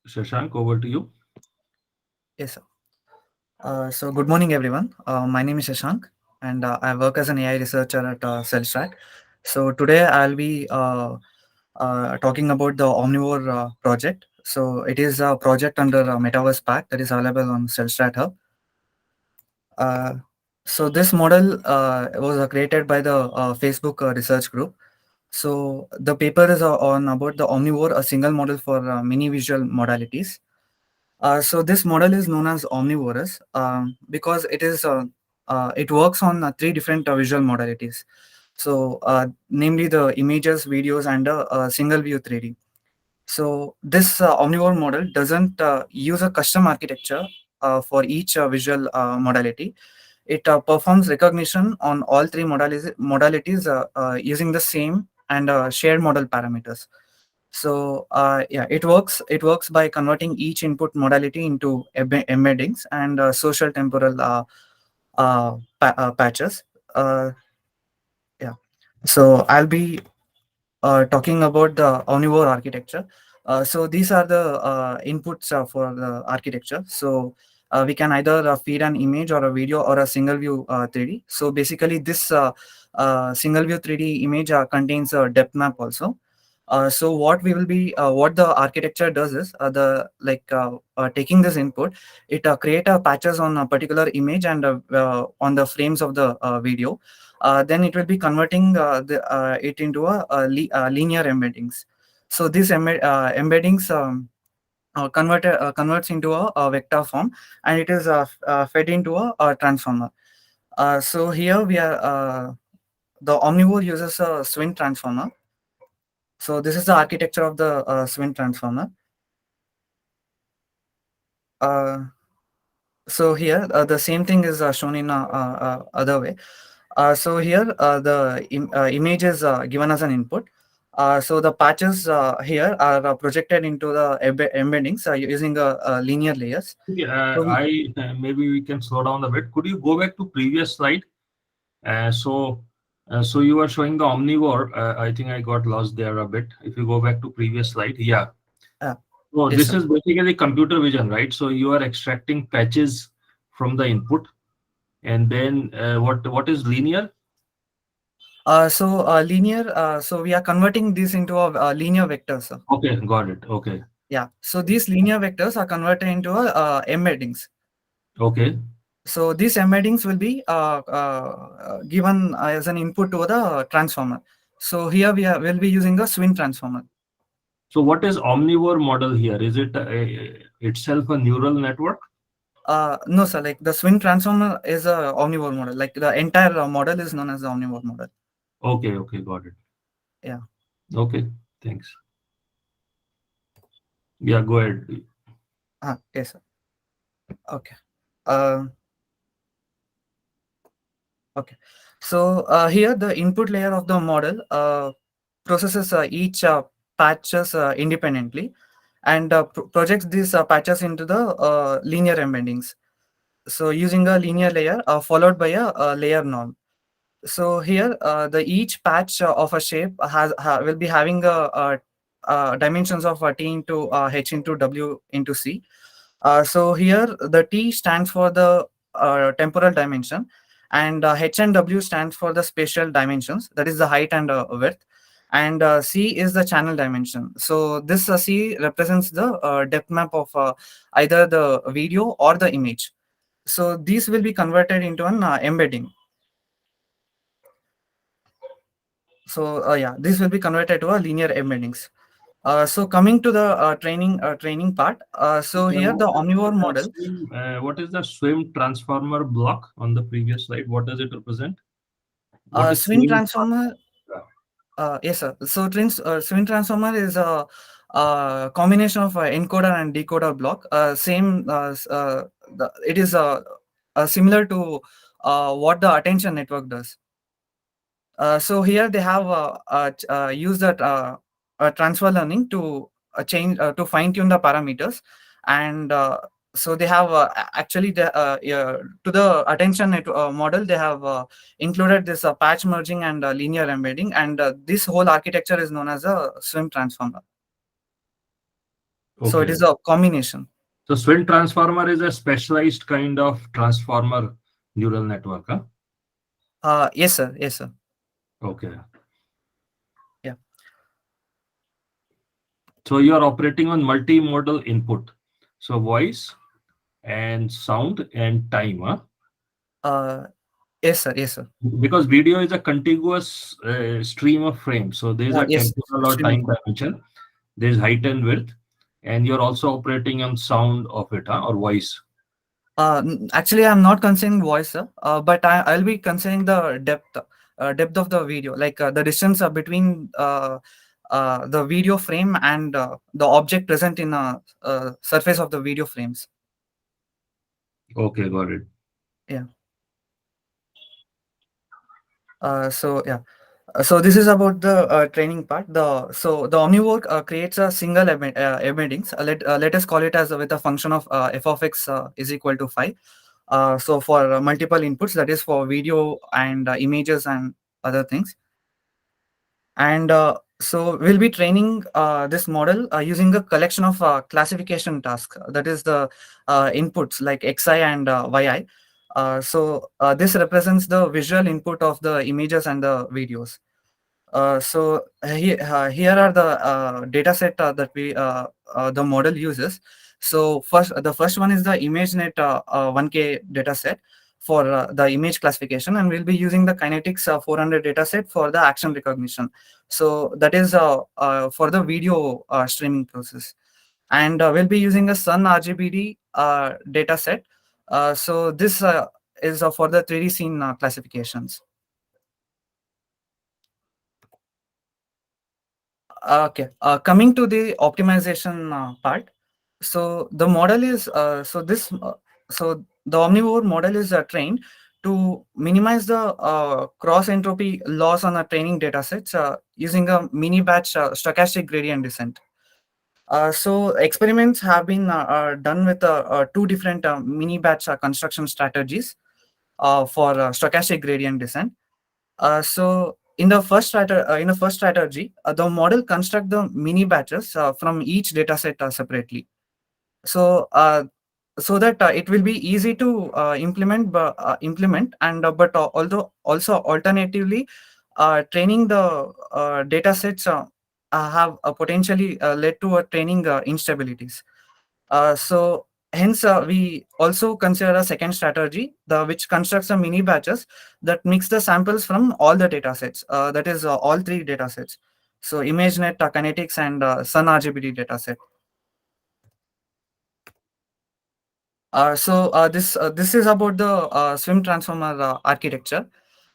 Shashank, over to you. Yes, sir. So good morning, everyone. My name is Shashank, and I work as an AI researcher at CellStrat. So today I'll be talking about the Omnivore project. So it is a project under Metaverse Pack that is available on CellStrat Hub. Uh, so this model was created by the Facebook research group. So the paper is on about the Omnivore, a single model for many visual modalities. So this model is known as Omnivorous because it works on three different visual modalities. So namely the images, videos, and single view 3D. So this omnivore model doesn't use a custom architecture for each visual modality. It performs recognition on all three modalities using the same and shared model parameters. So yeah, it works by converting each input modality into embeddings and social temporal patches. Uh, yeah. So I'll be talking about the omnivore architecture. So these are the inputs for the architecture. So we can either feed an image or a video or a single view 3D. So basically, this single view 3D image contains a depth map also. So what the architecture does is taking this input, it create patches on a particular image and on the frames of the video. Then it will be converting it into linear embeddings. So these embeddings converts into a vector form, and it is fed into a transformer. So here we are. The Omnivore uses a Swin transformer. So this is the architecture of the Swin transformer. Uh, so here the same thing is shown in other way. So here the image is given as an input. So the patches here are projected into the embeddings using linear layers. Okay, So we, I maybe we can slow down a bit. Could you go back to previous slide? So you were showing the omnivore. I think I got lost there a bit. If you go back to previous slide, yeah. uh, So yes, this sir. is basically computer vision, right? So you are extracting patches from the input, and then what is linear? Linear. So we are converting this into a linear vector, sir. Okay, got it. Okay, Yeah. So these linear vectors are converted into embeddings. okay. So these embeddings will be given as an input to the transformer. So here will be using a Swin transformer. So what is omnivore model here? Is it itself a neural network? No, sir. Like the Swin transformer is a omnivore model. Like the entire model is known as the omnivore model. Okay, okay, got it. Yeah. Okay, thanks. Yeah, go ahead. Yes, sir. Okay. Uh, okay. So here the input layer of the model processes each patches independently and projects these patches into the linear embeddings. So using a linear layer followed by a layer norm. So here the each patch of a shape will be having dimensions of t into h into w into c. So here the t stands for the temporal dimension, and h and w stands for the spatial dimensions, that is the height and width, and c is the channel dimension. So this c represents the depth map of either the video or the image. So these will be converted into an embedding. So yeah, this will be converted to a linear embeddings. So coming to the training part. So here the omnivore model. What is the swim transformer block on the previous slide? What does it represent? What is Swin swim? transformer. Yes, sir. So Swin transformer is a combination of encoder and decoder block. It is similar to what the attention network does. So here they have used that transfer learning to change to fine tune the parameters, and so they have actually yeah, to the model they have included this patch merging and linear embedding, and this whole architecture is known as a swim transformer. So it Okay. is a combination. So Swin Transformer is a specialized kind of transformer neural network, huh? Yes, sir. Yes, sir. Okay. Yeah. So you are operating on multimodal input. So voice and sound and time, huh? Uh, yes, sir. Yes, sir. Because video is a contiguous stream of frames. So there is a Yes, temporal or streaming. time dimension. There is height and width, and you're also operating on sound of it, huh? Or voice. Actually, I'm not considering voice, sir. But I'll be considering the depth of the video, like the distance between the video frame and the object present in a surface of the video frames. Okay, got it. Yeah. So yeah. So this is about the training part. The Omnivore creates a single embeddings. Let us call it as with a function of f of x is equal to 5. So for multiple inputs, that is for video and images and other things. And so we'll be training this model using a collection of classification tasks. That is the inputs like xi and yi. This represents the visual input of the images and the videos. Here are the data set that the model uses. So the first one is the ImageNet 1K data set for the image classification, and we'll be using the Kinetics 400 data set for the action recognition. So that is for the video streaming process, and we'll be using a Sun RGBD data set. This is for the 3D scene classifications. Okay, coming to the optimization part. So the model is so the omnivore model is trained to minimize the cross entropy loss on a training data sets using a mini batch stochastic gradient descent. So experiments have been done with two different mini batch construction strategies for stochastic gradient descent. In the first strategy, the model construct the mini batches from each data set separately. So so that it will be easy to implement, and but although also alternatively, training the data sets have potentially led to training instabilities. Hence, we also consider a second strategy, the which constructs a mini batches that mix the samples from all the data sets. That is all three data sets. So ImageNet, Kinetics, and Sun RGBD data set. This is about the Swim Transformer architecture,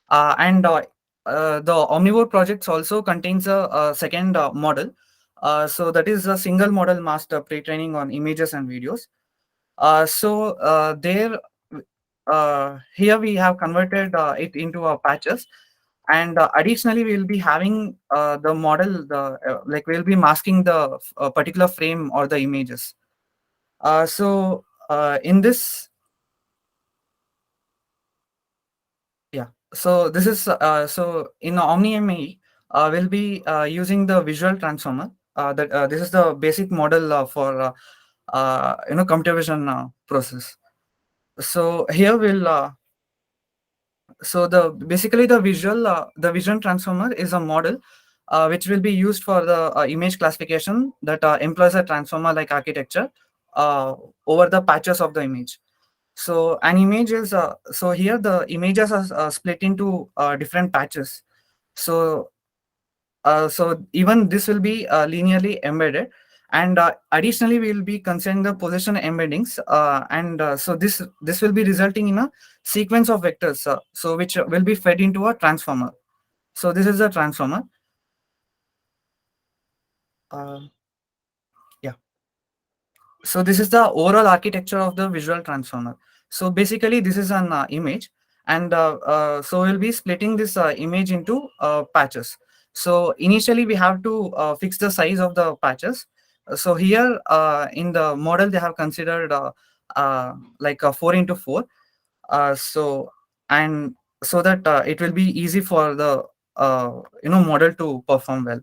and the Omnivore projects also contains a second model. That is a single model master pre-training on images and videos. There here we have converted it into patches, and additionally we'll be having the model like we'll be masking the particular frame or the images. In this Yeah. This is in OmniME, we'll be using the visual transformer. That This is the basic model for computer vision process. So here we'll so the basically the vision transformer is a model which will be used for the image classification that employs a transformer like architecture uh, over the patches of the image. So an image is so here the images are split into different patches. So even this will be linearly embedded, and additionally we will be considering the position embeddings, and this will be resulting in a sequence of vectors, which will be fed into a transformer. So this is a transformer. uh, yeah. So this is the overall architecture of the visual transformer. So basically this is an image, and so we'll be splitting this image into patches. So initially we have to fix the size of the patches. So here in the model they have considered like a 4 into 4. So and so that it will be easy for the model to perform well.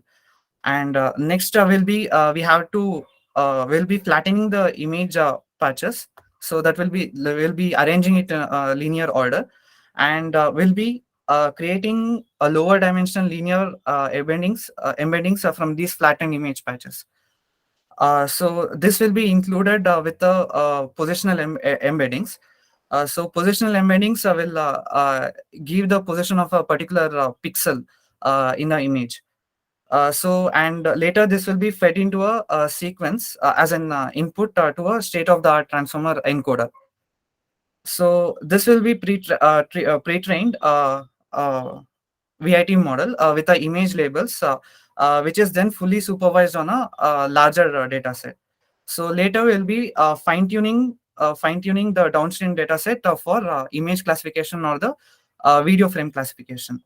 And next will be we have to will be flattening the image patches. So that will be arranging it in a linear order, and will be creating a lower dimensional linear embeddings from these flattened image patches. So this will be included with the positional embeddings. So positional embeddings will give the position of a particular pixel in the image. So and later this will be fed into a sequence as an input to a state-of-the-art transformer encoder. So this will be pre-trained VIT model with the image labels, which is then fully supervised on a larger data set. So later we'll be fine-tuning the downstream data set for image classification or the video frame classification.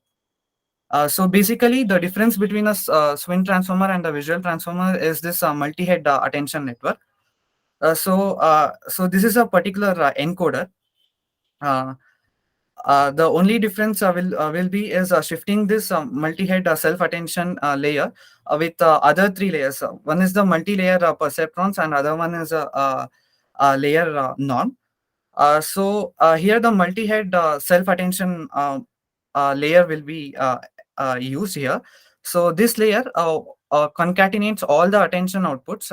So basically, the difference between a Swin transformer and a visual transformer is this multi-head attention network. So this is a particular encoder. Uh, the only difference will be is shifting this multi-head self-attention layer with other three layers. One is the multi-layer perceptrons, and other one is a layer norm. So here the multi-head self-attention layer will be used here. So this layer concatenates all the attention outputs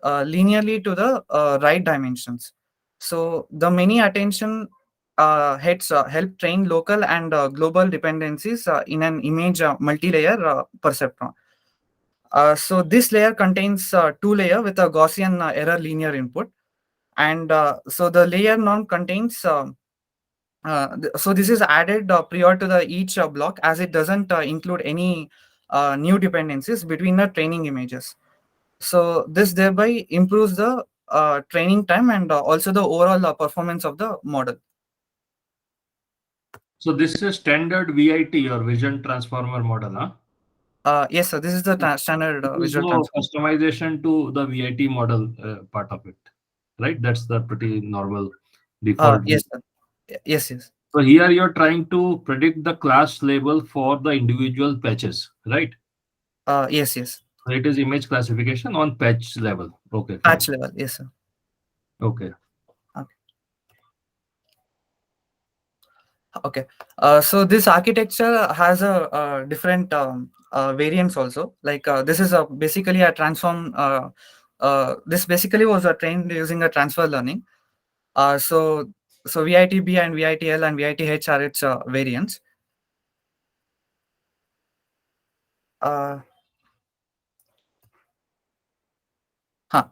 linearly to the right dimensions. So the many attention heads help train local and global dependencies in an image multi-layer perceptron. So this layer contains two layer with a Gaussian error linear input, and so the layer norm contains so this is added prior to the each block, as it doesn't include any new dependencies between the training images. So this thereby improves the training time and also the overall performance of the model. So this is standard VIT or vision transformer model, huh? Yes, sir. This is the standard There is visual no transform. customization to the VIT model part of it, right? That's the pretty normal default. Yes, sir. Yes, yes. So here you're trying to predict the class label for the individual patches, right? Yes, yes. So it is image classification on patch level. Okay, Patch fine. level. Yes, sir. Okay. Okay. Okay. So this architecture has a different variants also. Like this is a basically a transform. This basically was a trained using a transfer learning. So VITB and VITL and VITH are its variants. Uh,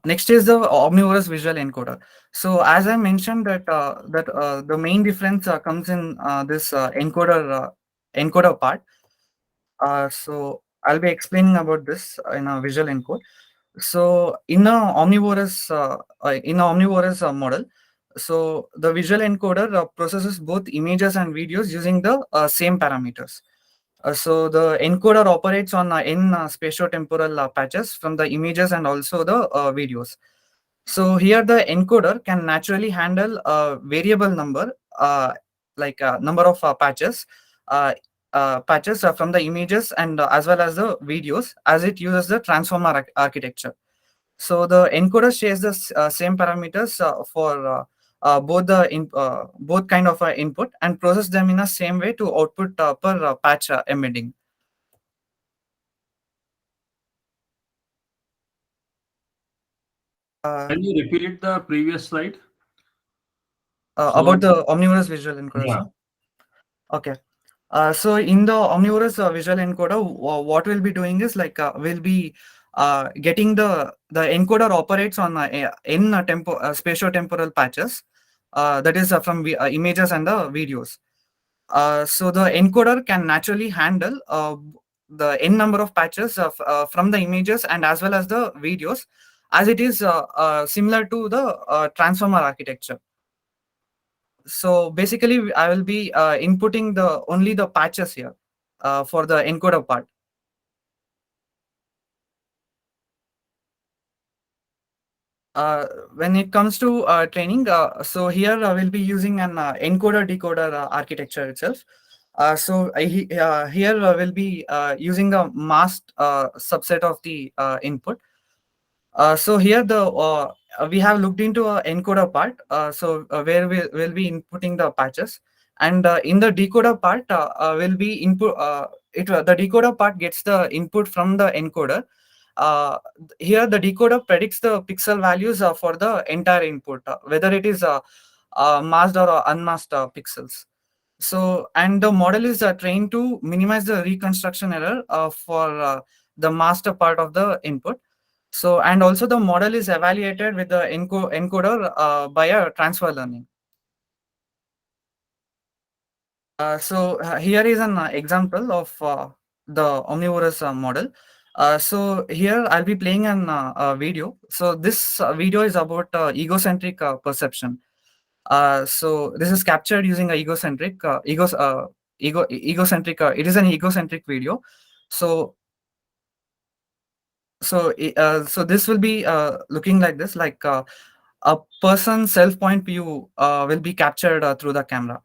Next is the omnivorous visual encoder. So as I mentioned that the main difference comes in this encoder part. So I'll be explaining about this in a visual encode. So in a omnivorous model, so the visual encoder processes both images and videos using the same parameters. So the encoder operates on n spatiotemporal patches from the images and also the videos. So here the encoder can naturally handle a variable number, like number of patches from the images and as well as the videos, as it uses the transformer architecture. So the encoder shares the same parameters for both kind of input and process them in the same way to output per patch embedding. Uh, Can you repeat the previous slide? about So the omnivorous visual encoder, yeah. sir. Okay. So in the omnivorous visual encoder, what we'll be doing is like we'll be getting the encoder operates on n spatiotemporal patches, that is from images and the videos. So the encoder can naturally handle the n number of patches from the images and as well as the videos, as it is similar to the transformer architecture. So basically, I will be inputting the only the patches here for the encoder part. When it comes to training, so here I will be using an encoder decoder architecture itself. Here will be using the masked subset of the input. So here we have looked into a encoder part. Where we'll be inputting the patches, and in the decoder part, will be input. The decoder part gets the input from the encoder. Here the decoder predicts the pixel values for the entire input, whether it is masked or unmasked pixels. So, and the model is trained to minimize the reconstruction error for the master part of the input. So, and also the model is evaluated with the encoder by a transfer learning. Here is an example of the omnivorous model. So here I'll be playing a video. So this video is about egocentric perception. So this is captured using a egocentric. It is an egocentric video. So so this will be looking like this, like a person's self point view will be captured through the camera.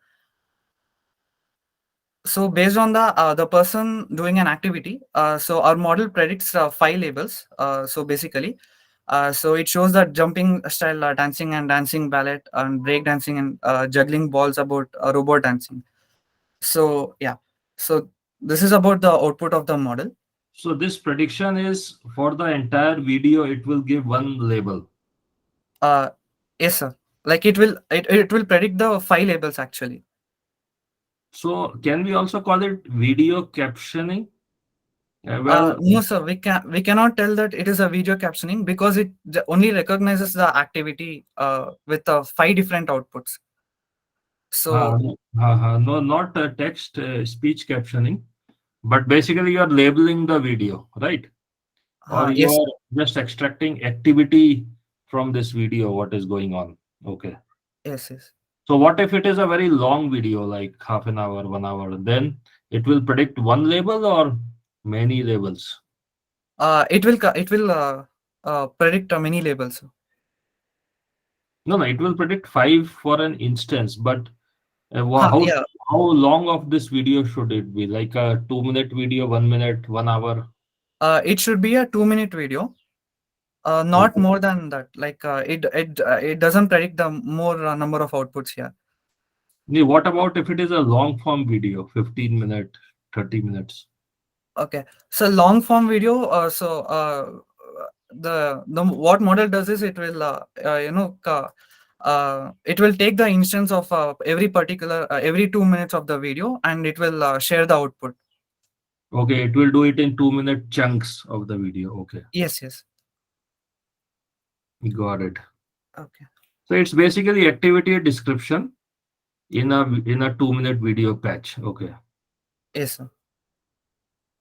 So based on the person doing an activity, so our model predicts 5 labels. So basically, so it shows that jumping style, dancing and dancing ballet, and break dancing, and juggling balls about robot dancing. So yeah, so this is about the output of the model. So this prediction is for the entire video, it will give one label. Uh, yes, sir. Like it will predict the 5 labels actually. So can we also call it video captioning? Well, No, sir. We cannot tell that it is a video captioning because it only recognizes the activity with 5 different outputs. So no, not text speech captioning, but basically you are labeling the video, right? Or you yes, are just extracting activity from this video, what is going on. Okay. yes, yes. So what if it is a very long video, like half an hour, 1 hour? Then it will predict one label or many labels. It will predict many labels. No, it will predict five for an instance. But how Yeah. how long of this video should it be? Like a 2 minute video, 1 minute, 1 hour? It should be a 2 minute video. Not Okay. more than that. Like it doesn't predict the more number of outputs here. What about if it is a long form video, 15 minute, 30 minutes? Okay, so long form video. The what model does is it will it will take the instance of every 2 minutes of the video, and it will share the output. Okay, it will do it in 2 minute chunks of the video. Okay, Yes, yes. got it. Okay. So it's basically activity description in a 2 minute video patch. Okay. Yes, sir.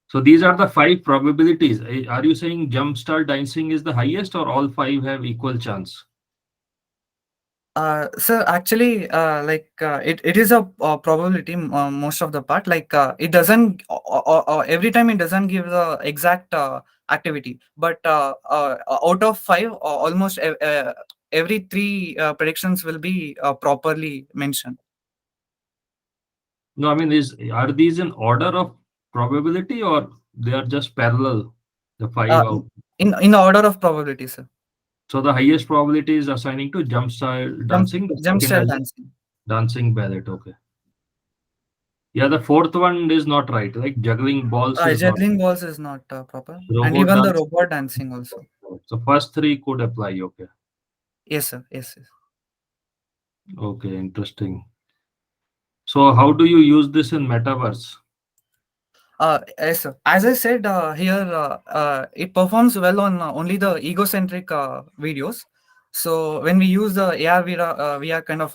So these are the five probabilities. Are you saying jumpstart dancing is the highest or all five have equal chance? Sir, actually, it is a probability most of the part. Like it doesn't every time it doesn't give the exact activity, but out of 5, almost every 3 predictions will be properly mentioned. No, I mean, are these in order of probability or they are just parallel, the five Uh, out? in order of probability, sir. So the highest probability is assigning to jump style dancing, the Jump second style as dancing. dancing ballet. Okay. Yeah, the fourth one is not right. Like juggling balls is not Juggling balls is not proper, and robot even the dance. robot dancing also. So first three could apply. Okay. Yes, sir. Yes, yes. Okay, interesting. So how do you use this in metaverse? Yes, sir. As I said here, it performs well on only the egocentric videos. So when we use the AR VR kind of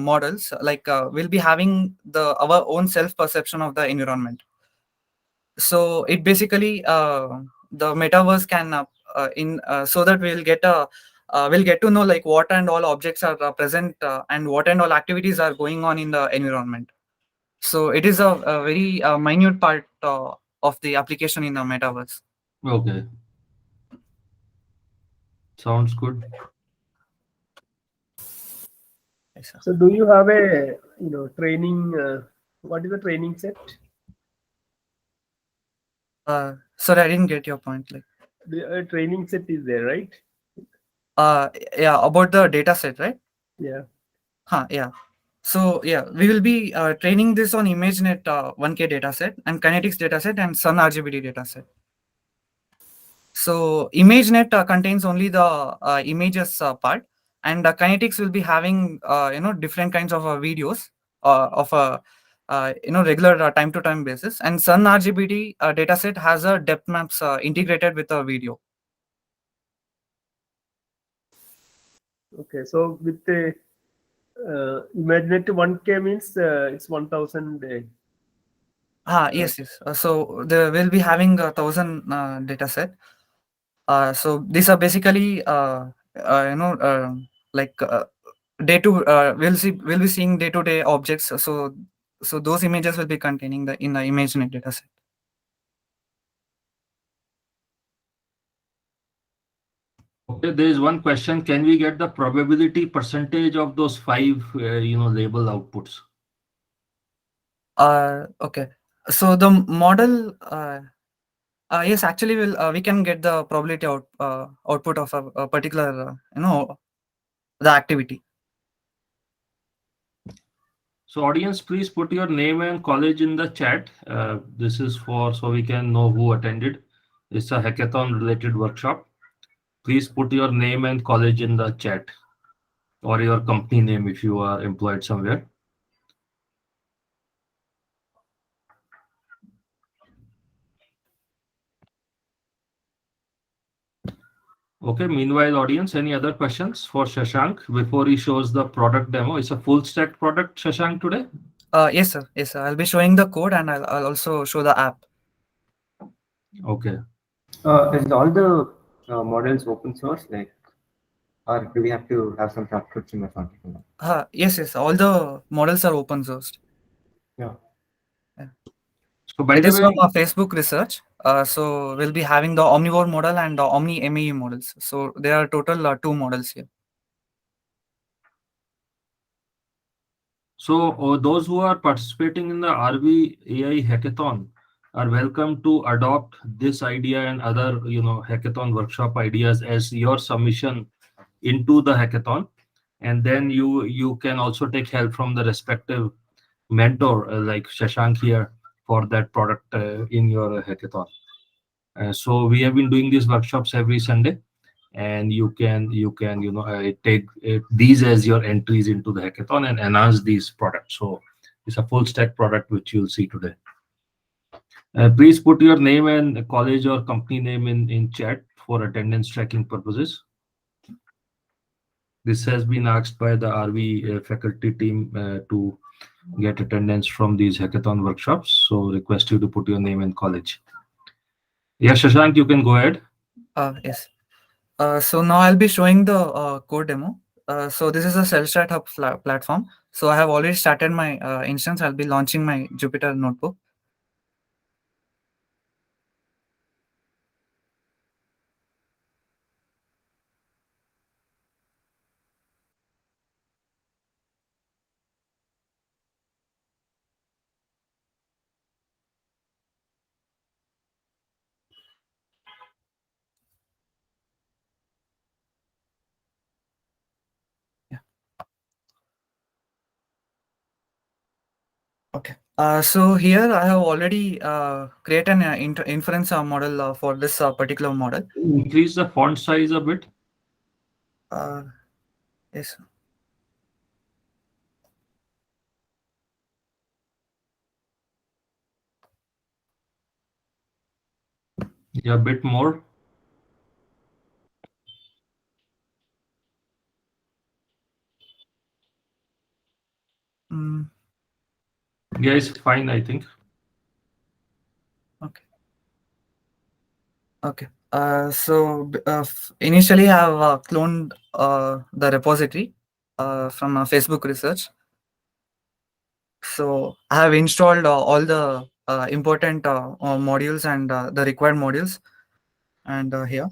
models, like we'll be having our own self perception of the environment. So it basically the metaverse can in so that we'll get to know like what and all objects are present, and what and all activities are going on in the environment. So it is a very minute part of the application in the metaverse. Okay, sounds good. Yes, sir. So do you have a training? What is the training set? Sorry, I didn't get your point. Like, the training set is there, right? Yeah, about the data set, right? Yeah. Yeah. So yeah, we will be training this on ImageNet 1K dataset and Kinetics dataset and Sun RGBD dataset. So ImageNet contains only the images part, and Kinetics will be having different kinds of videos of a regular time to time basis, and Sun RGBD dataset has a depth maps integrated with a video. Okay. So with the ImageNet 1K means it's 1000. Yes, yes. So they will be having 1,000 dataset. So these are basically like day to we'll be seeing day to day objects. So those images will be containing the in the ImageNet dataset. Okay, there is one question. Can we get the probability percentage of those five, label outputs? Okay. So the model, yes, actually, we can get the probability output of a particular, the activity. So audience, please put your name and college in the chat. This is so we can know who attended. It's a hackathon related workshop. Please put your name and college in the chat, or your company name if you are employed somewhere. Okay, meanwhile, audience, any other questions for Shashank before he shows the product demo? It's a full stack product, Shashank, today? Yes, sir. Yes, sir. I'll be showing the code and I'll also show the app. Okay. Is all the models open source, like, or do we have to have some subscription or something? Yes, yes. All the models are open sourced. Yeah. So by It the is way, from Facebook research. So we'll be having the Omnivore model and the Omni MAU models. So there are total 2 models here. so those who are participating in the RV AI hackathon are welcome to adopt this idea and other, hackathon workshop ideas as your submission into the hackathon, and then you can also take help from the respective mentor like Shashank here for that product in your hackathon. So we have been doing these workshops every Sunday, and you can take these as your entries into the hackathon and enhance these products. So it's a full stack product which you'll see today. Please put your name and college or company name in chat for attendance tracking purposes. This has been asked by the RV faculty team to get attendance from these hackathon workshops. So request you to put your name and college. Yeah, Shashank, you can go ahead. Yes. So now I'll be showing the code demo. So this is a CellStrat Hub platform. So I have already started my instance. I'll be launching my Jupyter notebook. Okay. So here I have already created an inference model for this particular model. Increase the font size a bit. Yes. Yeah, a bit more. Mm, Yeah, it's fine, I think. okay. Okay. So initially I have cloned the repository from Facebook research. So I have installed all the important modules and the required modules, and here.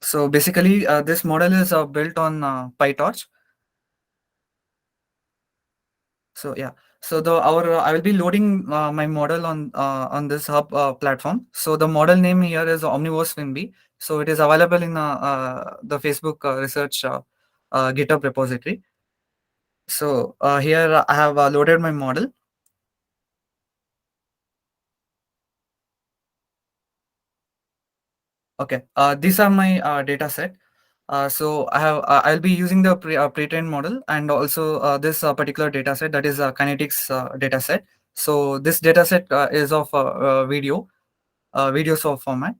So basically, this model is built on PyTorch. So yeah, So I will be loading my model on this hub platform. So the model name here is Omnivore Swin. So it is available in the Facebook research GitHub repository. So here I have loaded my model. Okay, these are my data set. So I'll be using the pre-trained model, and also this particular data set, that is a kinetics data set. So this data set is of video source format.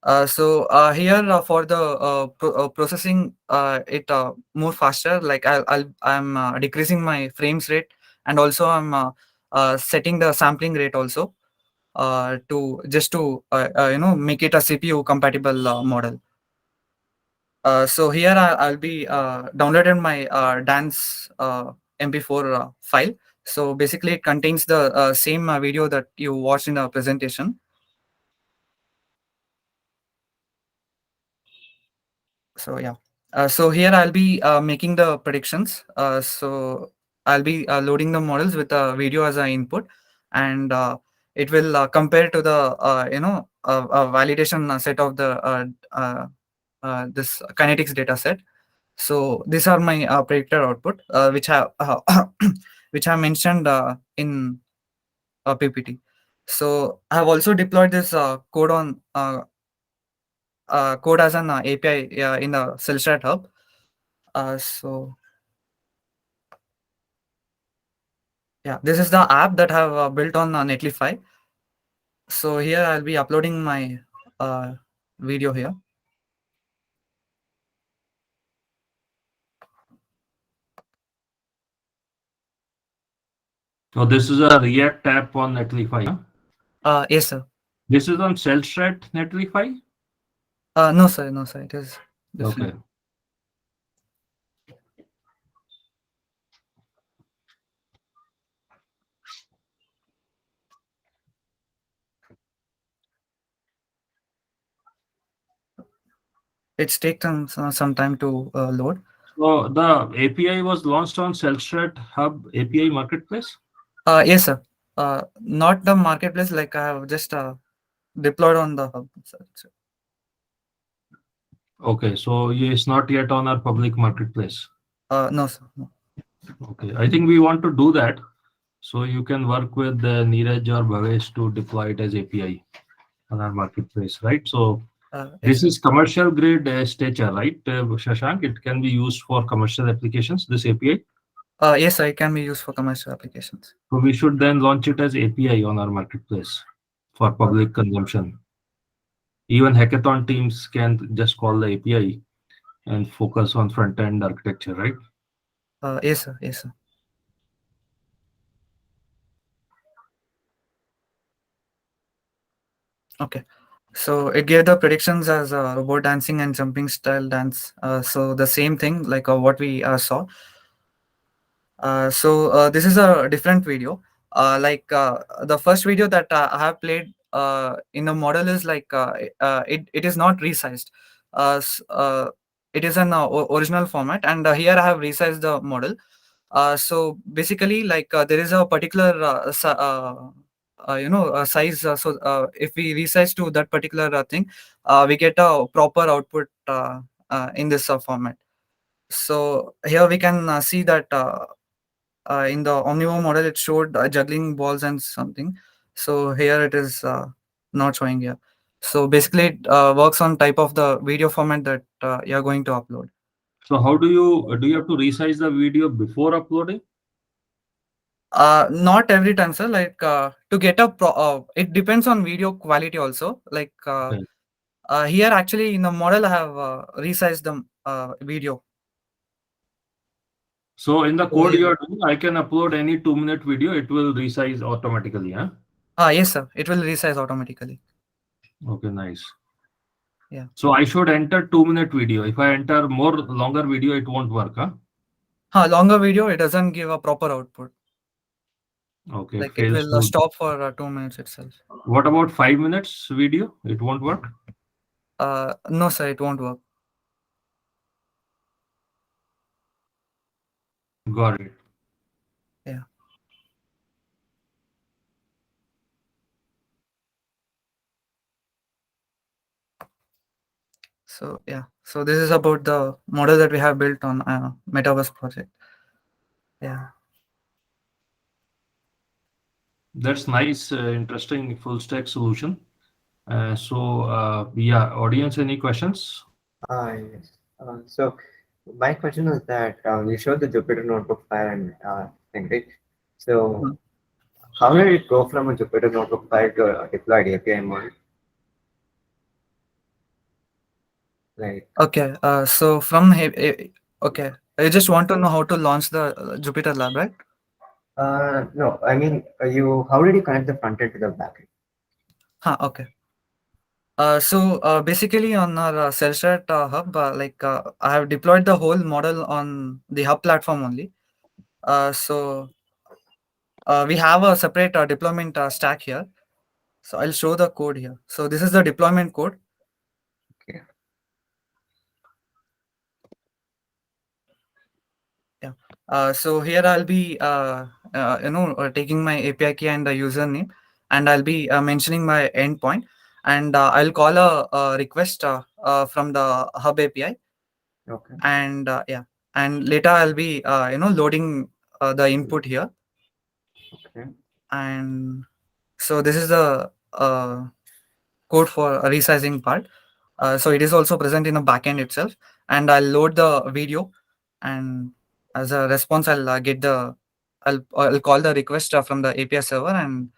Here for the processing it more faster, like I'm decreasing my frames rate, and also I'm setting the sampling rate also to just to make it a CPU compatible model. So here I'll be downloading my dance MP4 file. So basically it contains the same video that you watched in the presentation. So yeah, so here I'll be making the predictions. So I'll be loading the models with a video as an input, and it will compare to the validation set of the this kinetics data set. So these are my predictor output, which have which I mentioned in PPT. So I have also deployed this code as an API in the CellStrat hub. So yeah, this is the app that I have built on Netlify. So here I'll be uploading my video here. So this is a React app on Netlify. Huh? Yes, sir. This is on CellStrat Netlify? No, sir. No, sir. It is different. Okay. It's taken some time to load. So the API was launched on CellStrat Hub API Marketplace? Yes, sir. Not the marketplace. Like I have just deployed on the hub. So, Okay, so it's not yet on our public marketplace. no, sir. No. Okay, I think we want to do that. So you can work with Neeraj or Bhavesh to deploy it as API on our marketplace, right? So Yes, this sir. is commercial grade stature, right, Shashank? It can be used for commercial applications, this API. Yes, sir. It can be used for commercial applications. So we should then launch it as API on our marketplace for public consumption. Even hackathon teams can just call the API and focus on front-end architecture, right? Yes, sir. Yes, sir. Okay. So it gave the predictions as robot dancing and jumping style dance. So the same thing like what we saw. This is a different video. The first video that I have played in the model is it is not resized. It is an original format, and here I have resized the model. So basically, there is a particular size. If we resize to that particular thing, we get a proper output in this format. So here we can see that in the Omnivore model, it showed juggling balls and something. So here it is not showing here. So basically, it works on type of the video format that you're going to upload. So how do you have to resize the video before uploading? Not every time, sir. To get it depends on video quality also. Okay. Here actually in the model, I have resized the video. So in the So code here- you are doing, I can upload any 2-minute video. It will resize automatically, huh? Yes, sir. It will resize automatically. Okay, nice. Yeah. So I should enter 2-minute video. If I enter more longer video, it won't work, huh? Longer video, it doesn't give a proper output. Okay, Like it fails will to. stop for 2 minutes itself. What about 5 minutes video? It won't work? No, sir, it won't work. Got it. Yeah. So yeah, so this is about the model that we have built on Metaverse project. Yeah. That's nice, interesting full stack solution. Yeah, audience, any questions? Yes. So my question is that you showed the Jupyter notebook file and thing, right? So how did it go from a Jupyter notebook file to a deployed API model? Like, Okay. So from okay, I just want to know how to launch the Jupyter Lab, right? no, I mean, how did you connect the front end to the backend? Okay. So basically on our CellStrat hub, I have deployed the whole model on the hub platform only. So we have a separate deployment stack here. So I'll show the code here. So this is the deployment code. Okay. Yeah. So here I'll be taking my API key and the username, and I'll be mentioning my endpoint, and I'll call a request from the hub API, Okay. and and later I'll be loading the input here, Okay. and so this is the code for a resizing part. So it is also present in the backend itself, and I'll load the video, and as a response I'll call the request from the API server, and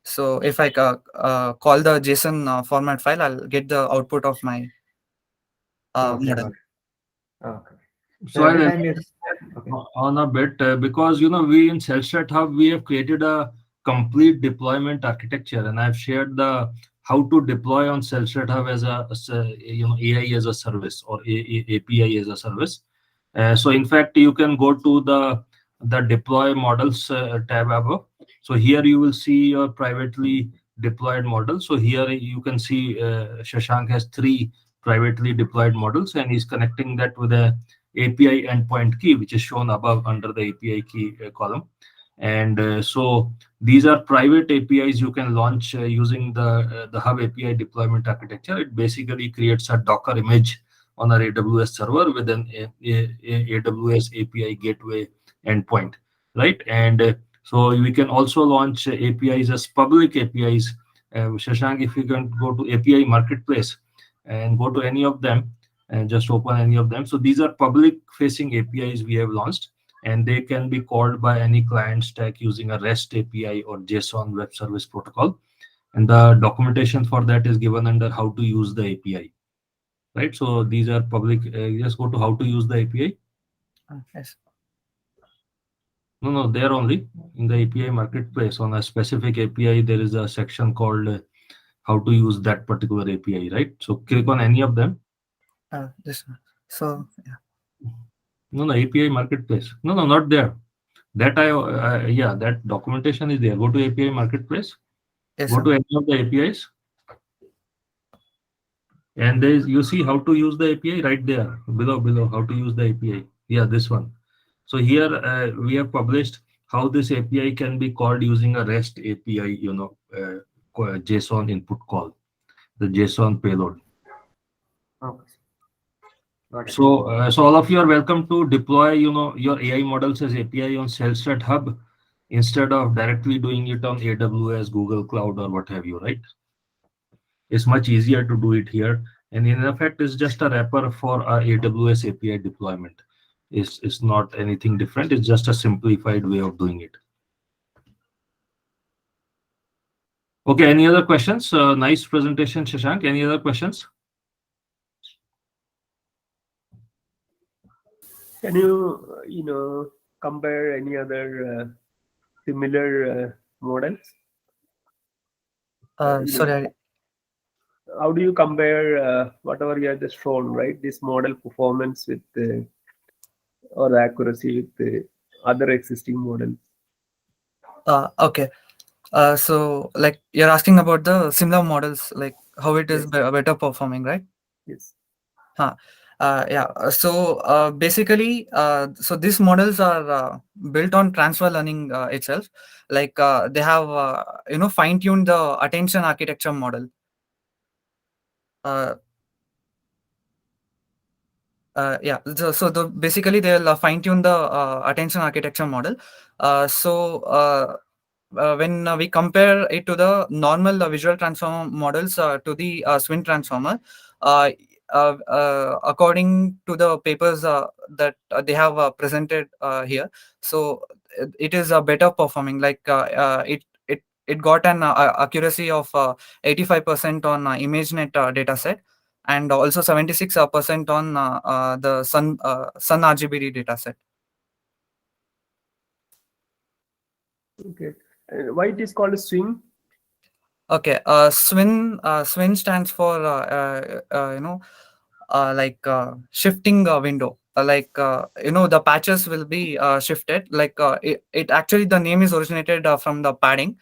so if I call the JSON format file, I'll get the output of my Okay. model. Okay. So every I'll time you okay. on a bit because we in CellStrat Hub we have created a complete deployment architecture, and I've shared the how to deploy on CellStrat Hub as a AI as a service or API as a service. So in fact, you can go to the deploy models tab above. So here you will see your privately deployed model. So here you can see Shashank has 3 privately deployed models, and he's connecting that with a API endpoint key, which is shown above under the API key column. And so these are private APIs you can launch using the Hub API deployment architecture. It basically creates a Docker image on our AWS server with an AWS API gateway endpoint, right? And so we can also launch APIs as public APIs. Shashank, if you can go to API Marketplace and go to any of them and just open any of them. So these are public facing APIs we have launched, and they can be called by any client stack using a REST API or JSON Web Service Protocol. And the documentation for that is given under how to use the API, right? So these are public. Just go to how to use the API. Yes. No, there only in the API Marketplace on a specific API, there is a section called how to use that particular API, right? So click on any of them. This one. So yeah. No, API Marketplace. No, not there. That that documentation is there. Go to API Marketplace. Yes, Go sir. to any of the APIs, and there is you see how to use the API right there below. How to use the API. Yeah, this one. So here we have published how this API can be called using a REST API, JSON input call, the JSON payload. Okay. Got it. So all of you are welcome to deploy, your AI models as API on CellStrat Hub instead of directly doing it on AWS, Google Cloud, or what have you, right? It's much easier to do it here, and in effect, it's just a wrapper for our AWS API deployment. It's not anything different. It's just a simplified way of doing it. Okay, any other questions? Nice presentation, Shashank. Any other questions? Can you compare any other similar models? Sorry. How do you compare whatever you have just shown, right? This model performance with or accuracy with the other existing models? Okay. So like you're asking about the similar models, like how it is Yes. better performing, right? Yes. Yeah. So basically, so these models are built on transfer learning itself. Like they have fine-tuned the attention architecture model. Yeah, basically they'll fine tune the attention architecture model. When we compare it to the normal visual transformer models to the Swin transformer, uh, according to the papers that they have presented here, so it is better performing. Like it got an accuracy of 85% on ImageNet dataset, and also 76% on the Sun RGBD dataset. Okay. And why it is called a swing? Okay, Swin stands for shifting window. The patches will be shifted. It actually, the name is originated from the padding.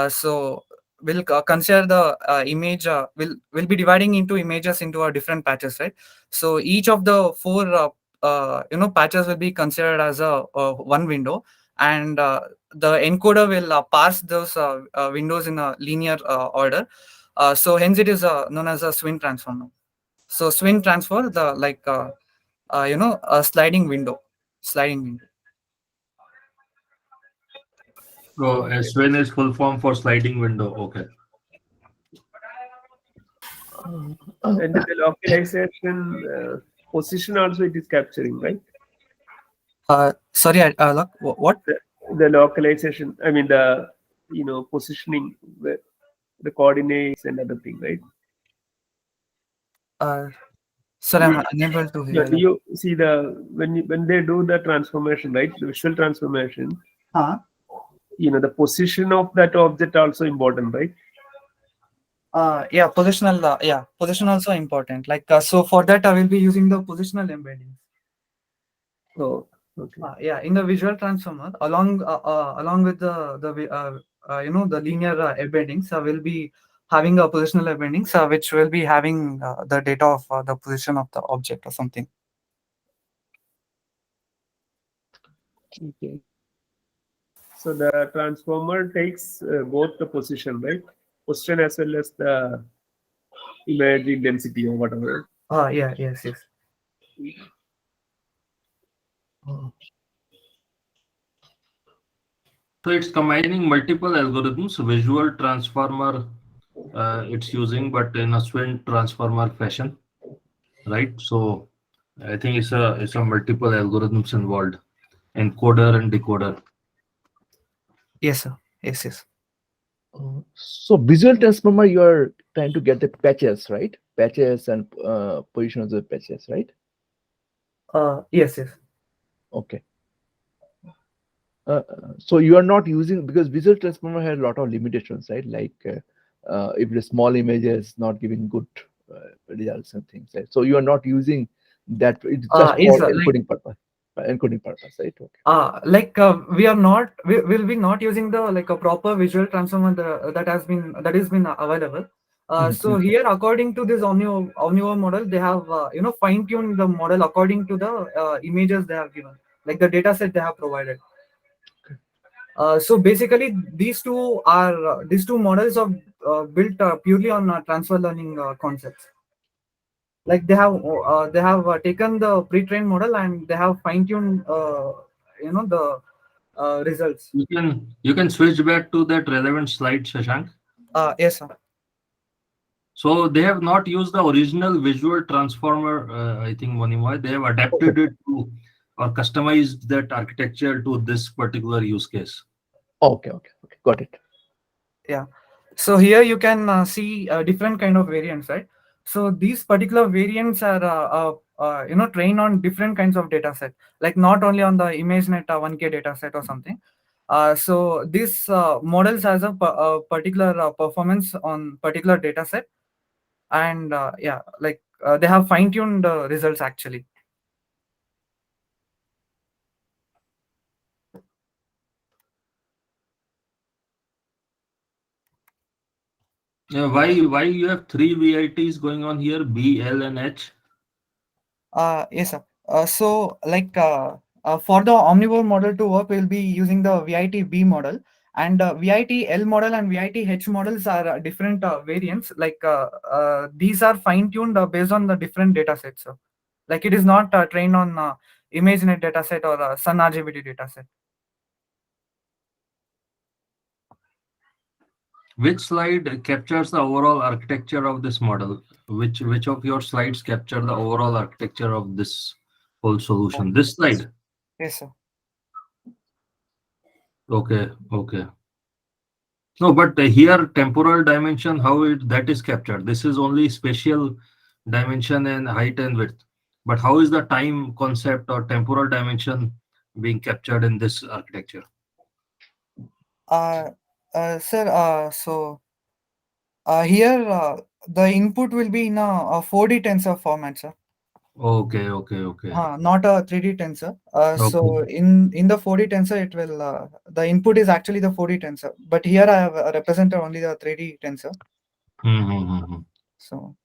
So we'll consider the image. We'll be dividing into images into different patches, right? So each of the four patches will be considered as a one window, and the encoder will parse those windows in a linear order. So hence it is known as a Swin transformer. So Swin transfer the a sliding window. So Swin is full form for sliding window. Okay. And the localization position also it is capturing, right? Sorry, what? The localization, I mean the positioning, the coordinates and other thing, right? Sorry, I'm unable to hear. Do you see when they do the transformation, right? The visual transformation. The position of that object also important, right? Position also important. So for that I will be using the positional embeddings. Oh, okay. In the visual transformer, along with the linear embeddings, I will be having a positional embeddings, which will be having the data of the position of the object or something. Okay. So the transformer takes both the position, right? Position as well as the image intensity or whatever. Yes. So it's combining multiple algorithms, visual transformer it's using, but in a Swin transformer fashion, right? So I think it's a multiple algorithms involved, encoder and decoder. Yes, sir. Yes. So visual transformer, you are trying to get the patches, right? Patches and position of the patches, right? Yes. Okay. So you are not using, because visual transformer has a lot of limitations, right? Like if the small image is not giving good results and things, right? So you are not using that. It's just Yes, for sir, encoding purpose. Encoding purpose, right? Okay. We are not, we will be not using the a proper visual transformer that has been available. So here, according to this Omnivore model, they have fine tuned the model according to the images they have given, like the data set they have provided. So basically, these two models are built purely on transfer learning concepts. Like they have taken the pre-trained model and they have fine-tuned the results. You can switch back to that relevant slide, Shashank. Yes, sir. So they have not used the original visual transformer, I think, Monimoy. They have adapted it to or customized that architecture to this particular use case. Okay, got it. Yeah. So here you can see different kind of variants, right? So these particular variants are trained on different kinds of data set, like not only on the ImageNet 1K data set or something. So these models has a particular performance on particular data set, and they have fine-tuned results actually. Why you have three VITs going on here, B, L, and H? Yes, sir. For the Omnivore model to work, we'll be using the VIT B model, and VIT L model and VIT H models are different variants. These are fine-tuned based on the different data sets. Sir. Like it is not trained on ImageNet dataset or Sun RGBD dataset. Which slide captures the overall architecture of this model? Which of your slides capture the overall architecture of this whole solution? This slide? Yes, sir. Okay, okay. No, but here temporal dimension, how that is captured? This is only spatial dimension and height and width. But how is the time concept or temporal dimension being captured in this architecture? Sir, so here the input will be in a 4D tensor format, sir. Okay, okay, okay. Not a 3D tensor. So Okay. in the 4D tensor, it will the input is actually the 4D tensor, but here I have represented only the 3D tensor. Mm-hmm. So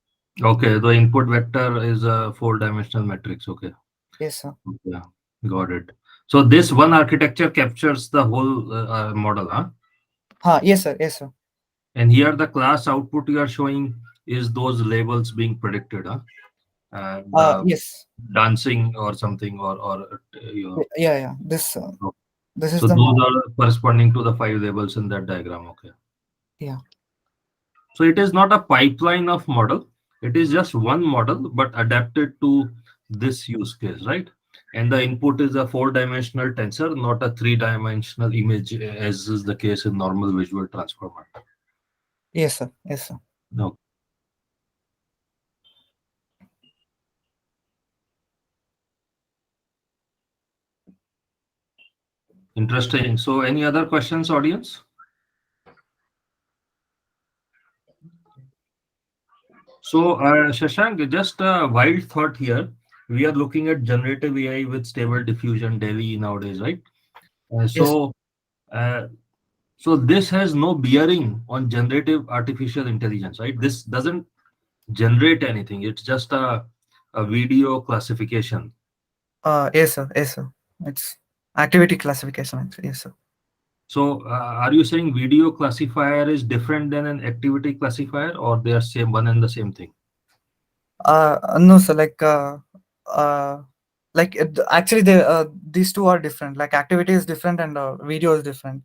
Okay, the input vector is a four-dimensional matrix. Okay. yes, sir. Yeah, got it. So this one architecture captures the whole model, huh? Yes, sir. Yes, sir. And here the class output you are showing is those labels being predicted, huh? The Yes. dancing or something, or you know. Yeah. This Okay. this is So the those model. are corresponding to the 5 labels in that diagram. Okay. Yeah. So it is not a pipeline of model. It is just one model, but adapted to this use case, right? And the input is a four-dimensional tensor, not a three-dimensional image, as is the case in normal visual transformer. Yes, sir. Yes, sir. No. Interesting. So any other questions, audience? So, Shashank, just a wild thought here. We are looking at generative AI with stable diffusion daily nowadays, right? Uh, Yes. so, uh, so this has no bearing on generative artificial intelligence, right? This doesn't generate anything. It's just a video classification. Yes, sir. Yes, sir. It's activity classification. Actually. Yes, sir. So, are you saying video classifier is different than an activity classifier, or they are same one and the same thing? No, sir. Actually, these two are different. Like activity is different and video is different.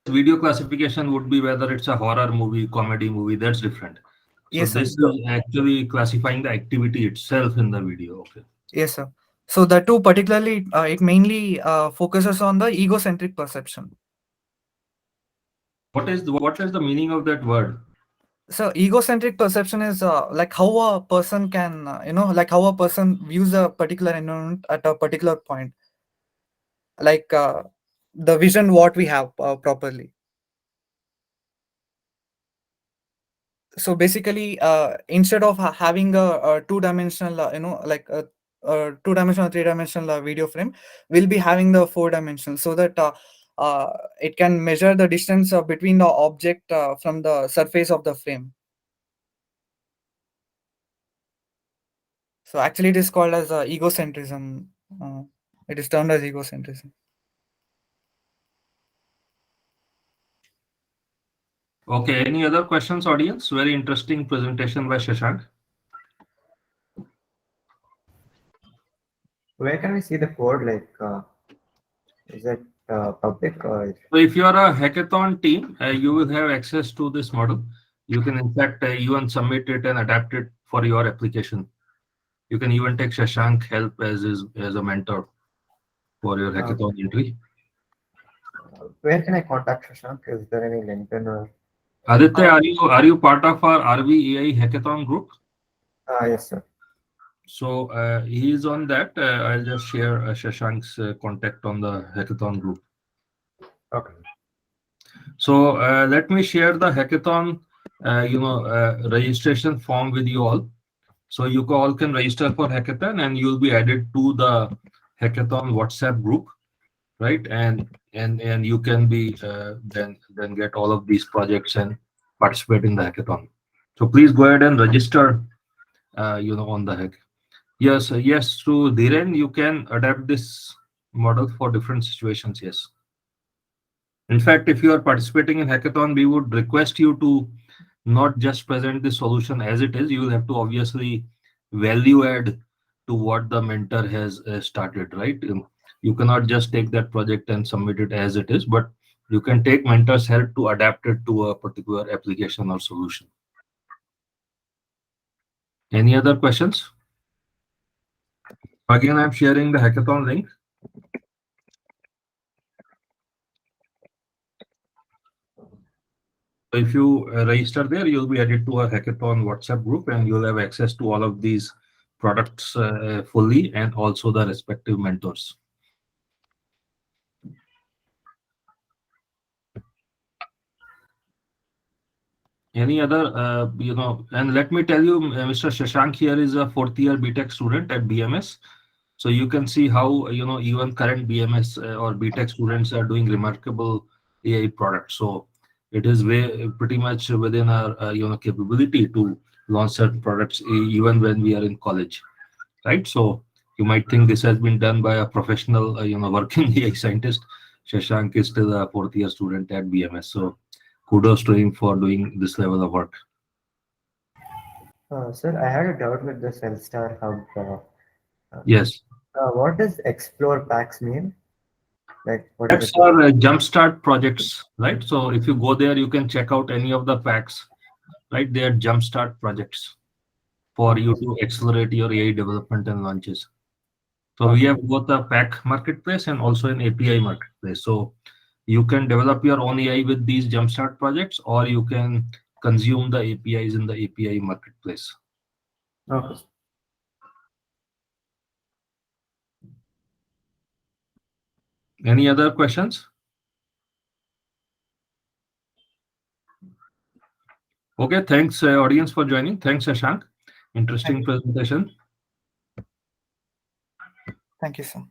Yes, video classification would be whether it's a horror movie, comedy movie. That's different. So Yes, sir. this is actually classifying the activity itself in the video. Okay. Yes, sir. So the two particularly, it mainly focuses on the egocentric perception. What is the meaning of that word? So egocentric perception is like how a person can, like how a person views a particular environment at a particular point, like the vision what we have properly. So basically, instead of having a two-dimensional, two-dimensional, three-dimensional video frame, we'll be having the four-dimensional, so that it can measure the distance between the object from the surface of the frame. So actually, it is called as egocentrism. It is termed as egocentrism. Okay. Any other questions, audience? Very interesting presentation by Shashank. Where can we see the code? Like, is it public or? So if you are a hackathon team, you will have access to this model. You can in fact even submit it and adapt it for your application. You can even take Shashank help as a mentor for your hackathon entry. Where can I contact Shashank? Is there any LinkedIn or? Aditya, are you part of our RVAI hackathon group? Yes, sir. So he is on that. I'll just share Shashank's contact on the hackathon group. Okay. So let me share the hackathon, registration form with you all. So you all can register for hackathon, and you'll be added to the hackathon WhatsApp group, right? And you can be then get all of these projects and participate in the hackathon. So please go ahead and register, on the hack. Yes, yes. Through Dhiren, you can adapt this model for different situations. Yes. In fact, if you are participating in hackathon, we would request you to not just present the solution as it is. You will have to obviously value add to what the mentor has started, right? You cannot just take that project and submit it as it is, but you can take mentor's help to adapt it to a particular application or solution. Any other questions? Again, I'm sharing the hackathon link. If you register there, you'll be added to a hackathon WhatsApp group, and you'll have access to all of these products fully, and also the respective mentors. Any other, and let me tell you, Mr. Shashank here is a 4th year BTech student at BMS. So you can see how, even current BMS or BTech students are doing remarkable AI products. So it is pretty much within our, capability to launch certain products even when we are in college, right? So you might think this has been done by a professional, working AI scientist. Shashank is still a 4th year student at BMS. So kudos to him for doing this level of work. Sir, I had a doubt with the CellStrat hub. Yes. What does explore packs mean? Like, what Packs is it? are jumpstart projects, right? So if you go there, you can check out any of the packs, right? They are jumpstart projects for you to accelerate your AI development and launches. So we have both a pack marketplace and also an API marketplace. So you can develop your own AI with these jumpstart projects, or you can consume the APIs in the API marketplace. Okay. Any other questions? Okay, thanks audience for joining. Thanks, Shashank. Interesting presentation. Thank you, sir.